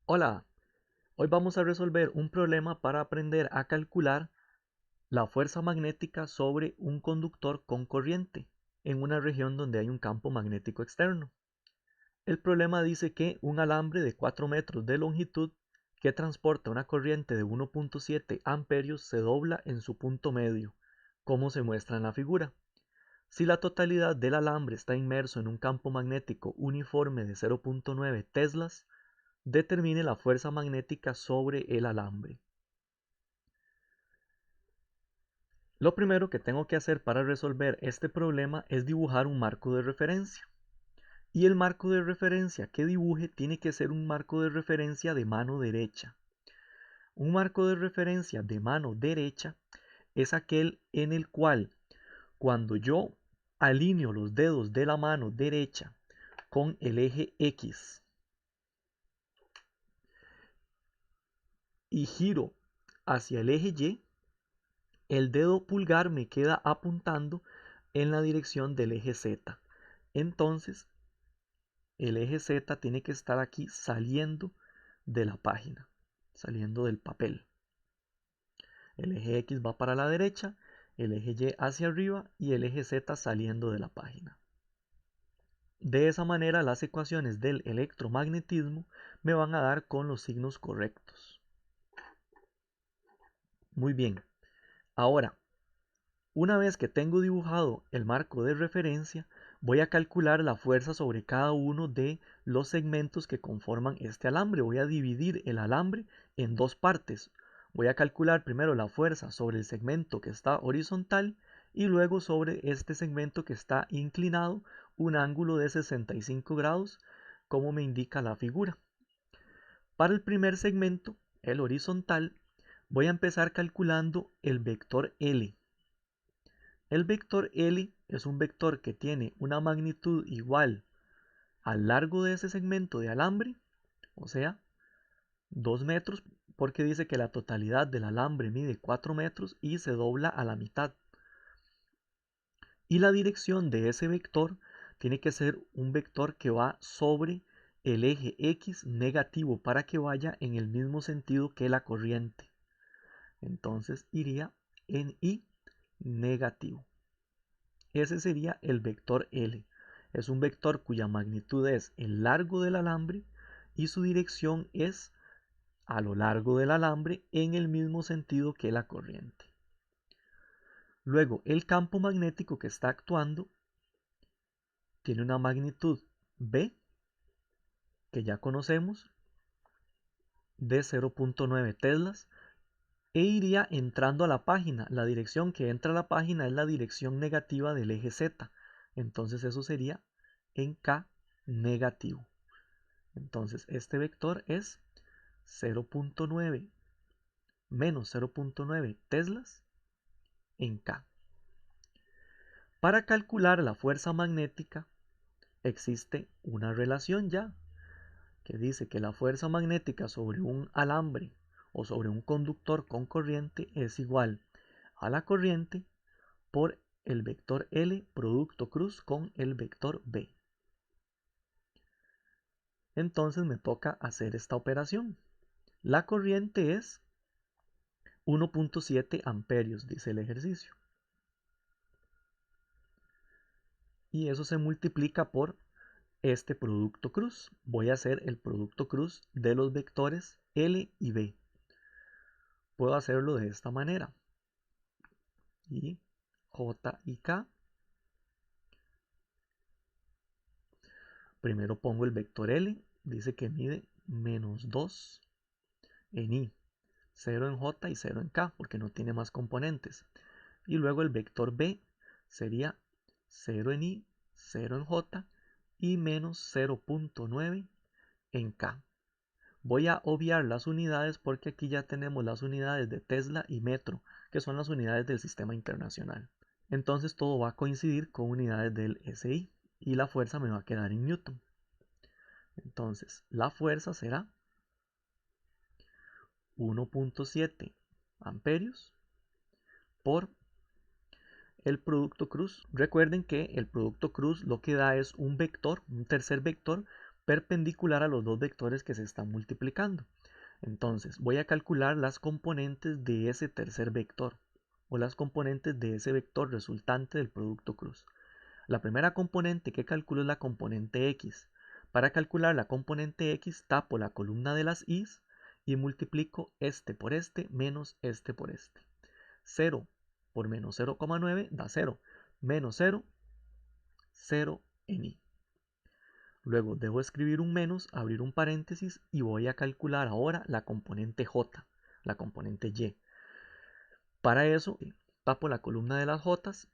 Hola, hoy vamos a resolver un problema para aprender a calcular la fuerza magnética sobre un conductor con corriente en una región donde hay un campo magnético externo. El problema dice que un alambre de 4 metros de longitud que transporta una corriente de 1.7 amperios se dobla en su punto medio, como se muestra en la figura. Si la totalidad del alambre está inmerso en un campo magnético uniforme de 0.9 teslas, determine la fuerza magnética sobre el alambre. Lo primero que tengo que hacer para resolver este problema es dibujar un marco de referencia. Y el marco de referencia que dibuje tiene que ser un marco de referencia de mano derecha. Un marco de referencia de mano derecha es aquel en el cual cuando yo alineo los dedos de la mano derecha con el eje X y giro hacia el eje Y, el dedo pulgar me queda apuntando en la dirección del eje Z. Entonces, el eje Z tiene que estar aquí saliendo de la página, saliendo del papel. El eje X va para la derecha, el eje Y hacia arriba y el eje Z saliendo de la página. De esa manera las ecuaciones del electromagnetismo me van a dar con los signos correctos. Muy bien, ahora, una vez que tengo dibujado el marco de referencia, voy a calcular la fuerza sobre cada uno de los segmentos que conforman este alambre. Voy a dividir el alambre en dos partes. Voy a calcular primero la fuerza sobre el segmento que está horizontal y luego sobre este segmento que está inclinado, un ángulo de 65 grados, como me indica la figura. Para el primer segmento, el horizontal, voy a empezar calculando el vector L. El vector L es un vector que tiene una magnitud igual al largo de ese segmento de alambre, o sea, 2 metros, porque dice que la totalidad del alambre mide 4 metros y se dobla a la mitad. Y la dirección de ese vector tiene que ser un vector que va sobre el eje X negativo para que vaya en el mismo sentido que la corriente. Entonces iría en Y negativo. Ese sería el vector L. Es un vector cuya magnitud es el largo del alambre y su dirección es a lo largo del alambre en el mismo sentido que la corriente. Luego, el campo magnético que está actuando tiene una magnitud B, que ya conocemos, de 0.9 teslas, e iría entrando a la página. La dirección que entra a la página es la dirección negativa del eje Z. Entonces eso sería en K negativo. Entonces este vector es 0.9 menos 0.9 teslas en K. Para calcular la fuerza magnética existe una relación ya que dice que la fuerza magnética sobre un alambre o sobre un conductor con corriente es igual a la corriente por el vector L producto cruz con el vector B. Entonces me toca hacer esta operación. La corriente es 1.7 amperios, dice el ejercicio. Y eso se multiplica por este producto cruz. Voy a hacer el producto cruz de los vectores L y B. Puedo hacerlo de esta manera. Y J y K. Primero pongo el vector L. Dice que mide menos 2 en I. 0 en J y 0 en K, porque no tiene más componentes. Y luego el vector B sería 0 en I, 0 en J y menos 0.9 en K. Voy a obviar las unidades porque aquí ya tenemos las unidades de Tesla y metro, que son las unidades del sistema internacional. Entonces todo va a coincidir con unidades del SI y la fuerza me va a quedar en Newton. Entonces la fuerza será 1.7 amperios por el producto cruz. Recuerden que el producto cruz lo que da es un vector, un tercer vector, perpendicular a los dos vectores que se están multiplicando. Entonces voy a calcular las componentes de ese tercer vector o las componentes de ese vector resultante del producto cruz. La primera componente que calculo es la componente x. Para calcular la componente x tapo la columna de las i's y multiplico este por este menos este por este. 0 por menos 0,9 da 0. Menos 0, 0 en i. Luego debo escribir un menos, abrir un paréntesis y voy a calcular ahora la componente j, la componente y. Para eso tapo la columna de las j's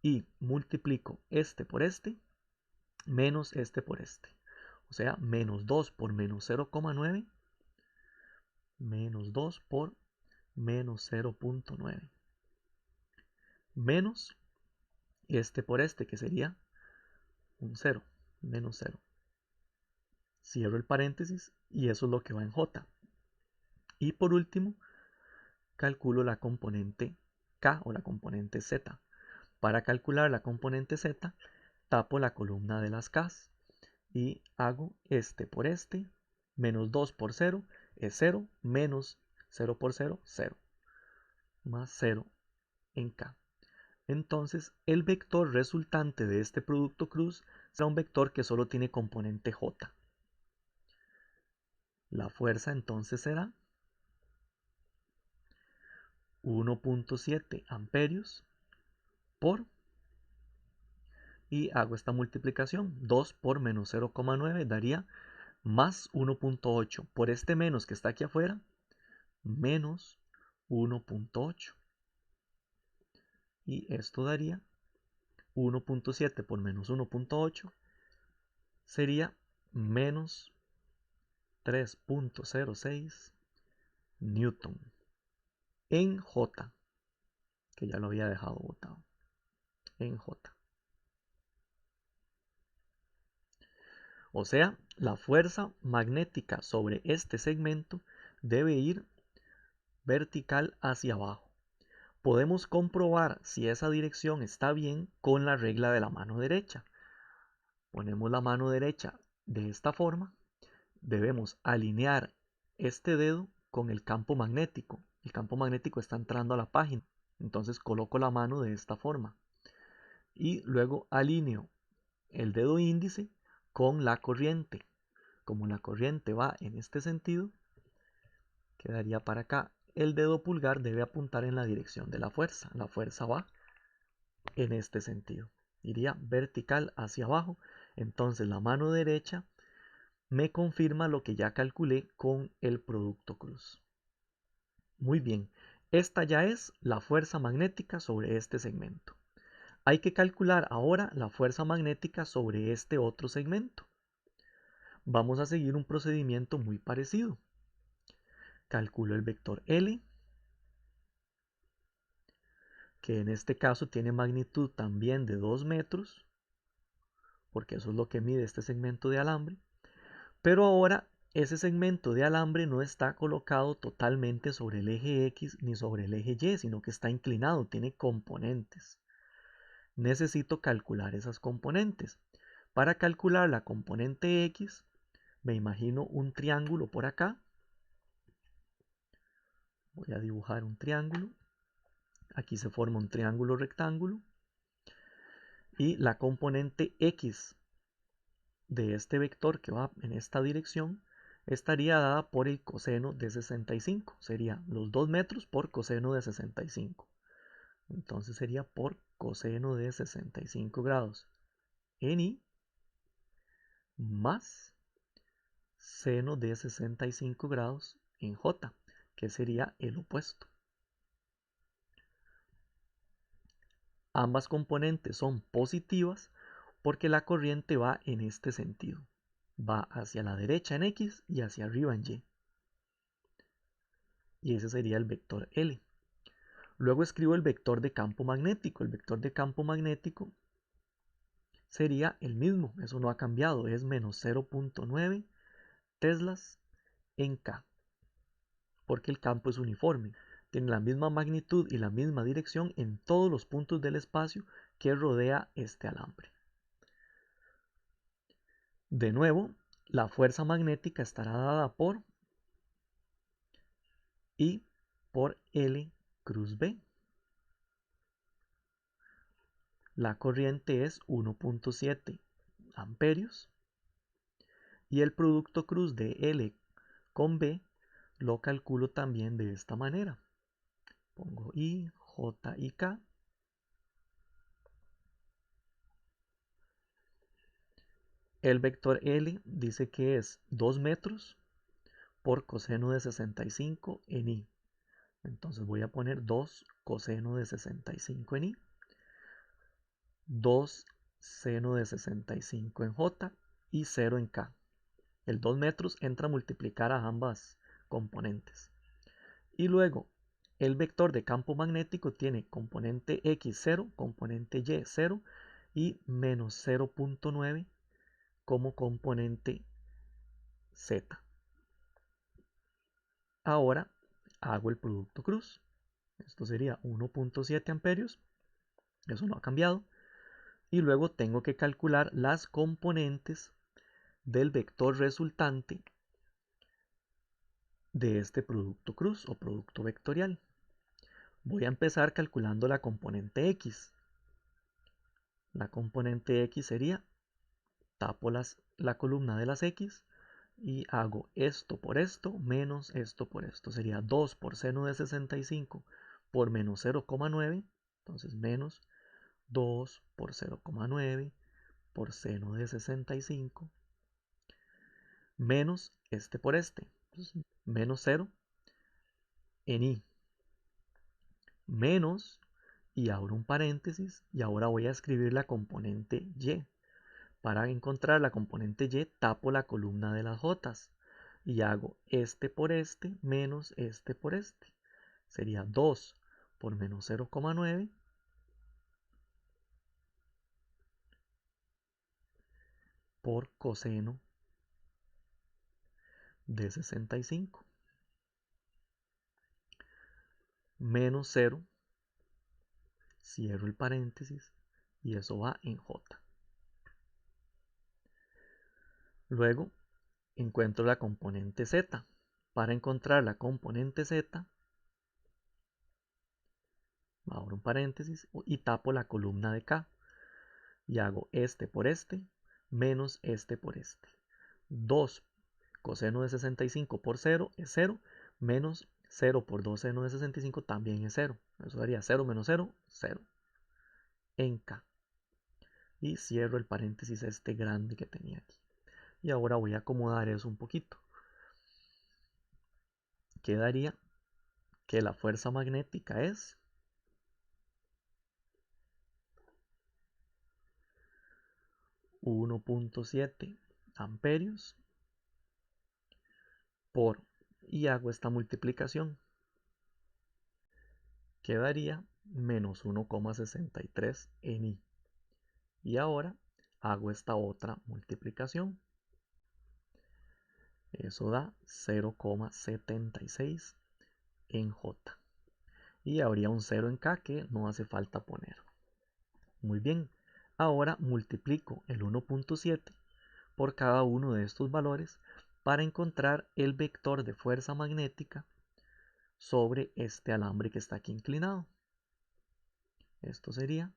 y multiplico este por este menos este por este. O sea, menos 2 por menos 0,9 menos 2 por menos 0,9 menos este por este que sería un 0, menos 0. Cierro el paréntesis y eso es lo que va en j. Y por último, calculo la componente k o la componente z. Para calcular la componente z, tapo la columna de las k y hago este por este, menos 2 por 0 es 0, menos 0 por 0, 0, más 0 en k. Entonces, el vector resultante de este producto cruz será un vector que solo tiene componente j. La fuerza entonces será 1.7 amperios por, y hago esta multiplicación, 2 por menos 0,9 daría más 1.8. Por este menos que está aquí afuera, menos 1.8. Y esto daría 1.7 por menos 1.8 sería menos 3.06 newton en J, que ya lo había dejado botado, en J. O sea, la fuerza magnética sobre este segmento debe ir vertical hacia abajo. Podemos comprobar si esa dirección está bien con la regla de la mano derecha. Ponemos la mano derecha de esta forma. Debemos alinear este dedo con el campo magnético. El campo magnético está entrando a la página. Entonces coloco la mano de esta forma. Y luego alineo el dedo índice con la corriente. Como la corriente va en este sentido, quedaría para acá. El dedo pulgar debe apuntar en la dirección de la fuerza. La fuerza va en este sentido. Iría vertical hacia abajo. Entonces la mano derecha me confirma lo que ya calculé con el producto cruz. Muy bien, esta ya es la fuerza magnética sobre este segmento. Hay que calcular ahora la fuerza magnética sobre este otro segmento. Vamos a seguir un procedimiento muy parecido. Calculo el vector L, que en este caso tiene magnitud también de 2 metros, porque eso es lo que mide este segmento de alambre. Pero ahora ese segmento de alambre no está colocado totalmente sobre el eje X ni sobre el eje Y, sino que está inclinado, tiene componentes. Necesito calcular esas componentes. Para calcular la componente X, me imagino un triángulo por acá. Voy a dibujar un triángulo. Aquí se forma un triángulo rectángulo. Y la componente X de este vector que va en esta dirección estaría dada por el coseno de 65. Sería los 2 metros por coseno de 65. Entonces sería por coseno de 65 grados en I más seno de 65 grados en J, que sería el opuesto. Ambas componentes son positivas porque la corriente va en este sentido. Va hacia la derecha en X y hacia arriba en Y. Y ese sería el vector L. Luego escribo el vector de campo magnético. El vector de campo magnético sería el mismo, eso no ha cambiado, es menos 0.9 teslas en K, porque el campo es uniforme, tiene la misma magnitud y la misma dirección en todos los puntos del espacio que rodea este alambre. De nuevo, la fuerza magnética estará dada por I por L cruz B. La corriente es 1.7 amperios y el producto cruz de L con B lo calculo también de esta manera. Pongo I, J y K. El vector L dice que es 2 metros por coseno de 65 en I. Entonces voy a poner 2 coseno de 65 en I. 2 seno de 65 en J y 0 en K. El 2 metros entra a multiplicar a ambas componentes. Y luego, el vector de campo magnético tiene componente X 0, componente Y 0 y menos 0.9 como componente Z. Ahora hago el producto cruz. Esto sería 1.7 amperios. Eso no ha cambiado. Y luego tengo que calcular las componentes del vector resultante de este producto cruz o producto vectorial. Voy a empezar calculando la componente X. La componente X sería, tapo la columna de las X y hago esto por esto menos esto por esto. Sería 2 por seno de 65 por menos 0,9. Entonces menos 2 por 0,9 por seno de 65 menos este por este. Entonces, menos 0 en I menos, y abro un paréntesis, y ahora voy a escribir la componente Y. Para encontrar la componente Y, tapo la columna de las J y hago este por este menos este por este. Sería 2 por menos 0,9 por coseno de 65 menos 0, cierro el paréntesis y eso va en J. Luego encuentro la componente Z. Para encontrar la componente Z, abro un paréntesis y tapo la columna de K y hago este por este menos este por este. 2 coseno de 65 por 0 es 0, menos 0 por 2 seno de 65 también es 0. Eso daría 0 menos 0, 0 en K. Y cierro el paréntesis este grande que tenía aquí. Y ahora voy a acomodar eso un poquito. Quedaría que la fuerza magnética es 1.7 amperios por, y hago esta multiplicación, quedaría menos 1,63 en I. Y ahora hago esta otra multiplicación. Eso da 0,76 en J. Y habría un 0 en K que no hace falta poner. Muy bien. Ahora multiplico el 1.7 por cada uno de estos valores para encontrar el vector de fuerza magnética sobre este alambre que está aquí inclinado. Esto sería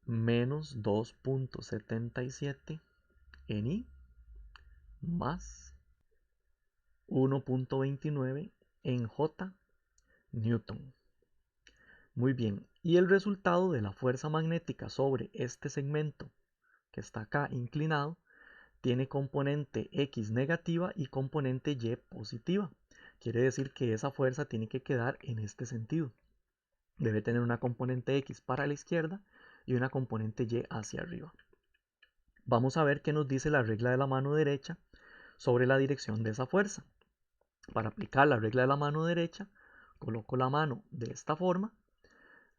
menos 2.77 en I más 1.29 en J Newton. Muy bien, y el resultado de la fuerza magnética sobre este segmento que está acá inclinado tiene componente X negativa y componente Y positiva. Quiere decir que esa fuerza tiene que quedar en este sentido. Debe tener una componente X para la izquierda y una componente Y hacia arriba. Vamos a ver qué nos dice la regla de la mano derecha sobre la dirección de esa fuerza. Para aplicar la regla de la mano derecha, coloco la mano de esta forma,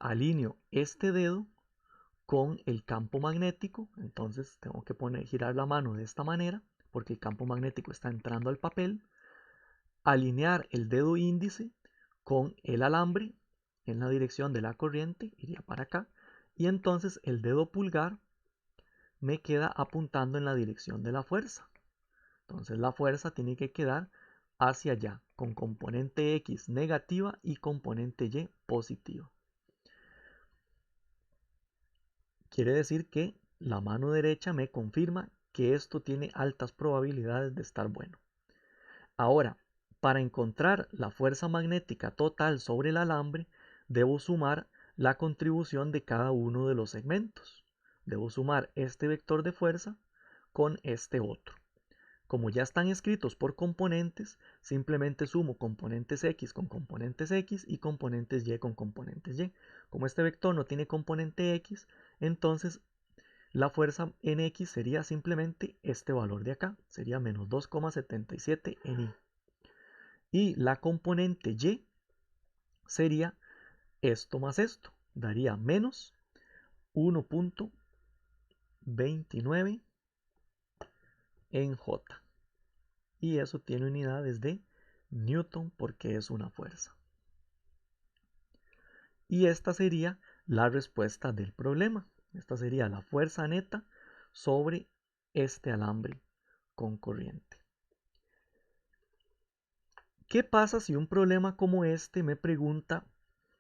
alineo este dedo con el campo magnético, entonces tengo que girar la mano de esta manera porque el campo magnético está entrando al papel, alinear el dedo índice con el alambre en la dirección de la corriente, iría para acá, y entonces el dedo pulgar me queda apuntando en la dirección de la fuerza. Entonces la fuerza tiene que quedar hacia allá, con componente X negativa y componente Y positiva. Quiere decir que la mano derecha me confirma que esto tiene altas probabilidades de estar bueno. Ahora, para encontrar la fuerza magnética total sobre el alambre, debo sumar la contribución de cada uno de los segmentos. Debo sumar este vector de fuerza con este otro. Como ya están escritos por componentes, simplemente sumo componentes X con componentes X y componentes Y con componentes Y. Como este vector no tiene componente X, entonces la fuerza en X sería simplemente este valor de acá, sería menos 2,77 en Y. Y la componente Y sería esto más esto, daría menos 1,29 en J. Y eso tiene unidades de Newton porque es una fuerza. Y esta sería la respuesta del problema. Esta sería la fuerza neta sobre este alambre con corriente. ¿Qué pasa si un problema como este me pregunta,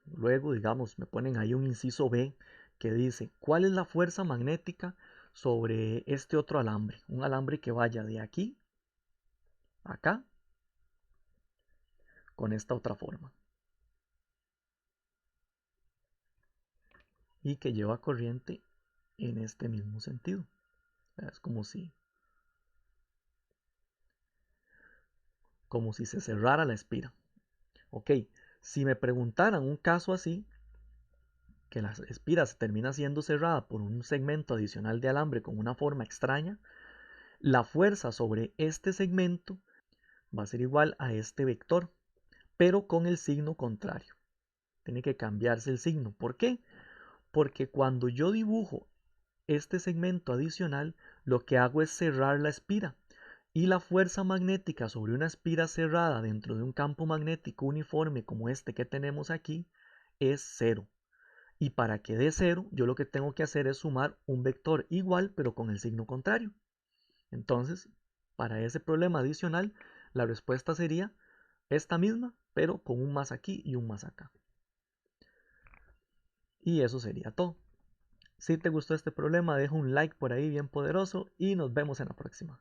luego digamos, me ponen ahí un inciso B que dice, ¿cuál es la fuerza magnética sobre este otro alambre? Un alambre que vaya de aquí a acá con esta otra forma y que lleva corriente en este mismo sentido. Es como si se cerrara la espira. Ok, si me preguntaran un caso así, que la espira se termina siendo cerrada por un segmento adicional de alambre con una forma extraña, la fuerza sobre este segmento va a ser igual a este vector, pero con el signo contrario. Tiene que cambiarse el signo. ¿Por qué? Porque cuando yo dibujo este segmento adicional, lo que hago es cerrar la espira. Y la fuerza magnética sobre una espira cerrada dentro de un campo magnético uniforme como este que tenemos aquí es cero. Y para que dé cero, yo lo que tengo que hacer es sumar un vector igual pero con el signo contrario. Entonces, para ese problema adicional, la respuesta sería esta misma, pero con un más aquí y un más acá. Y eso sería todo. Si te gustó este problema, deja un like por ahí bien poderoso y nos vemos en la próxima.